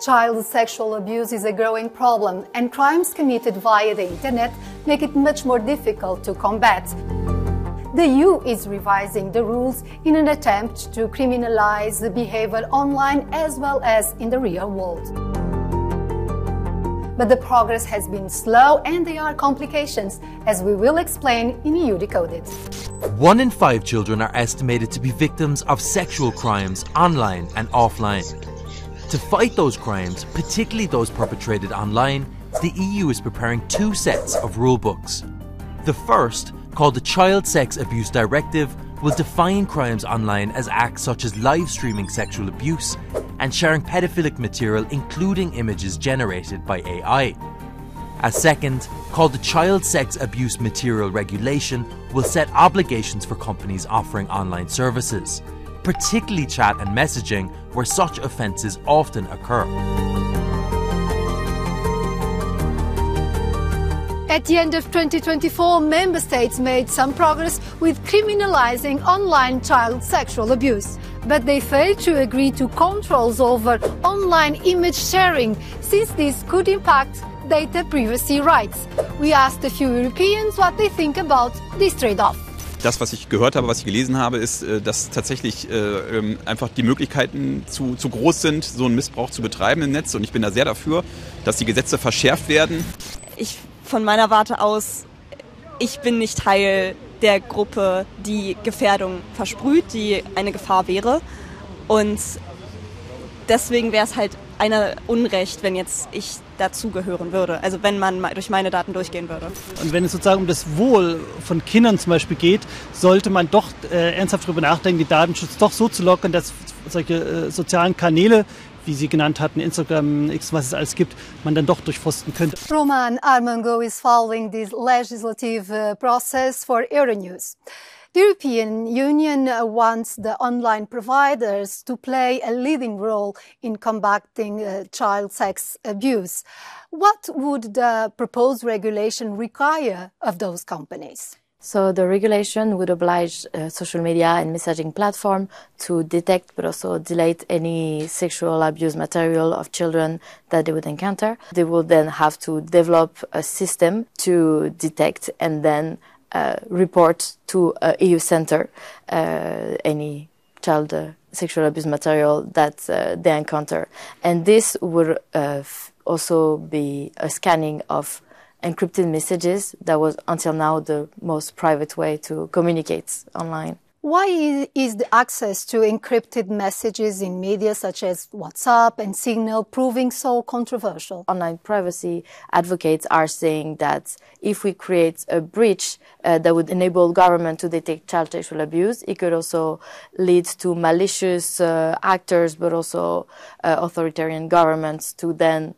Child sexual abuse is a growing problem, and crimes committed via the internet make it much more difficult to combat. The EU is revising the rules in an attempt to criminalize the behavior online as well as in the real world. But the progress has been slow and there are complications, as we will explain in eu-decoded. 1 in 5 children are estimated to be victims of sexual crimes online and offline. To fight those crimes, particularly those perpetrated online, the EU is preparing 2 sets of rulebooks. The first, called the Child Sex Abuse Directive, will define crimes online as acts such as live streaming sexual abuse and sharing pedophilic material, including images generated by AI. A second, called the Child Sex Abuse Material Regulation, will set obligations for companies offering online services, particularly chat and messaging, where such offences often occur. At the end of 2024, member states made some progress with criminalizing online child sexual abuse. But they failed to agree to controls over online image sharing, since this could impact data privacy rights. We asked a few Europeans what they think about this trade-off. Das, was ich gehört habe, was ich gelesen habe, ist, dass tatsächlich einfach die Möglichkeiten zu groß sind, so einen Missbrauch zu betreiben im Netz. Und ich bin da sehr dafür, dass die Gesetze verschärft werden. Von meiner Warte aus, ich bin nicht Teil der Gruppe, die Gefährdung versprüht, die eine Gefahr wäre. Und deswegen wäre es halt ein Unrecht, wenn jetzt ich dazugehören würde. Also wenn man durch meine Daten durchgehen würde. Und wenn es sozusagen um das Wohl von Kindern zum Beispiel geht, sollte man doch ernsthaft darüber nachdenken, den Datenschutz doch so zu lockern, dass solche sozialen Kanäle, wie Sie genannt hatten, Instagram, X, was es alles gibt, man dann doch durchforsten könnte. Roman Armango is following this legislative process for Euronews. The European Union wants the online providers to play a leading role in combating child sex abuse. What would the proposed regulation require of those companies? So the regulation would oblige social media and messaging platform to detect but also delete any sexual abuse material of children that they would encounter. They would then have to develop a system to detect and then report to an EU center any child sexual abuse material that they encounter. And this would also be a scanning of encrypted messages that was until now the most private way to communicate online. Why is the access to encrypted messages in media such as WhatsApp and Signal proving so controversial? Online privacy advocates are saying that if we create a breach that would enable government to detect child sexual abuse, it could also lead to malicious actors, but also authoritarian governments to then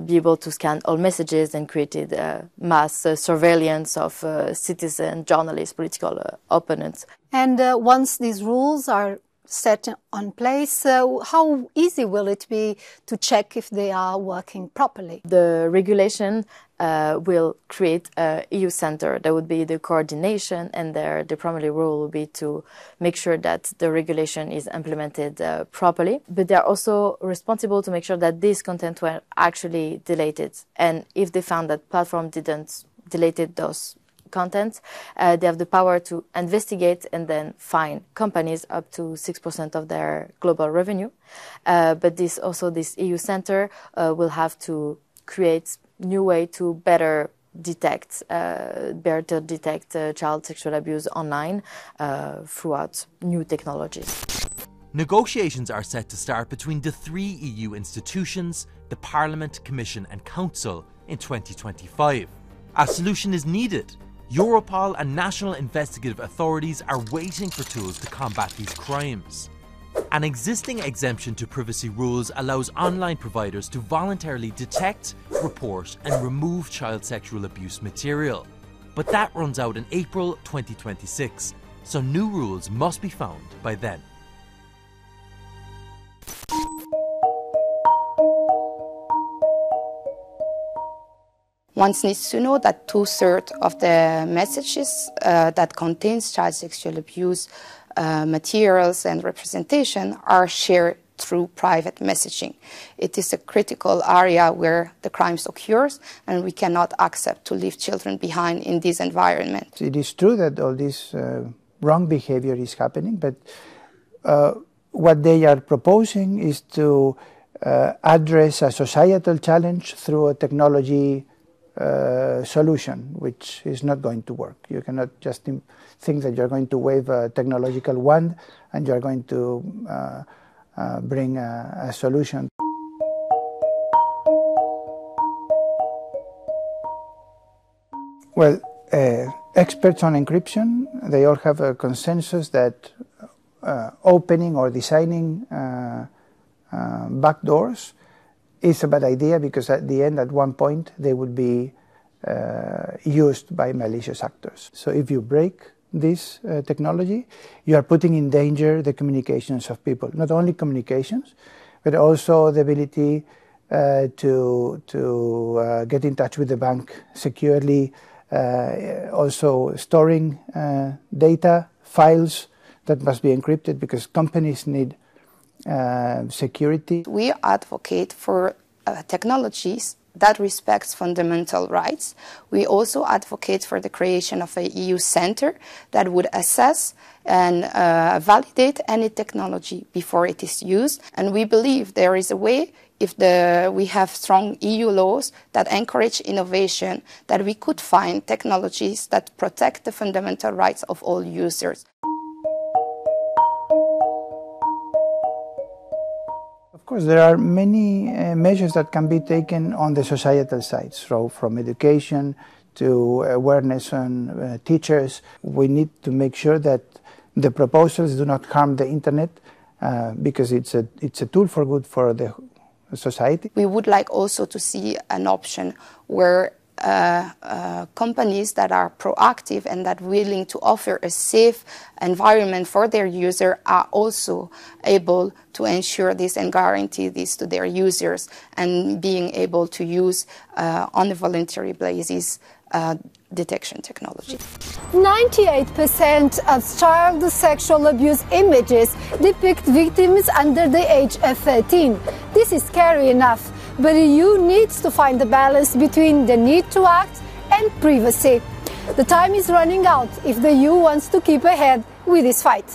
be able to scan all messages and created mass surveillance of citizens, journalists, political opponents. And once these rules are set on place, how easy will it be to check if they are working properly? The regulation will create an EU center that would be the coordination, and the primary role will be to make sure that the regulation is implemented properly. But they are also responsible to make sure that these content were actually deleted. And if they found that platform didn't delete those content, they have the power to investigate and then fine companies up to 6% of their global revenue. But this EU center will have to create new way to better detect child sexual abuse online throughout new technologies. Negotiations are set to start between the 3 EU institutions, the Parliament, Commission and Council, in 2025. A solution is needed. Europol and national investigative authorities are waiting for tools to combat these crimes. An existing exemption to privacy rules allows online providers to voluntarily detect, report and remove child sexual abuse material. But that runs out in April 2026, so new rules must be found by then. One needs to know that 2/3 of the messages that contains child sexual abuse materials and representation are shared through private messaging. It is a critical area where the crimes occurs, and we cannot accept to leave children behind in this environment. It is true that all this wrong behavior is happening, but what they are proposing is to address a societal challenge through a technology solution, which is not going to work. You cannot just think that you're going to wave a technological wand and you're going to bring a solution. Well, experts on encryption, they all have a consensus that opening or designing backdoors is a bad idea, because at the end, at one point, they would be used by malicious actors. So if you break this technology, you are putting in danger the communications of people. Not only communications, but also the ability to get in touch with the bank securely, also storing data, files that must be encrypted, because companies need security. We advocate for technologies that respects fundamental rights. We also advocate for the creation of an EU center that would assess and validate any technology before it is used. And we believe there is a way, if we have strong EU laws that encourage innovation, that we could find technologies that protect the fundamental rights of all users. Of course, there are many measures that can be taken on the societal side, so from education to awareness on teachers. We need to make sure that the proposals do not harm the internet, because it's a tool for good for the society. We would like also to see an option where companies that are proactive and that willing to offer a safe environment for their user are also able to ensure this and guarantee this to their users, and being able to use on a voluntary basis detection technology. 98% of child sexual abuse images depict victims under the age of 13. This is scary enough, but the EU needs to find the balance between the need to act and privacy. The time is running out if the EU wants to keep ahead with this fight.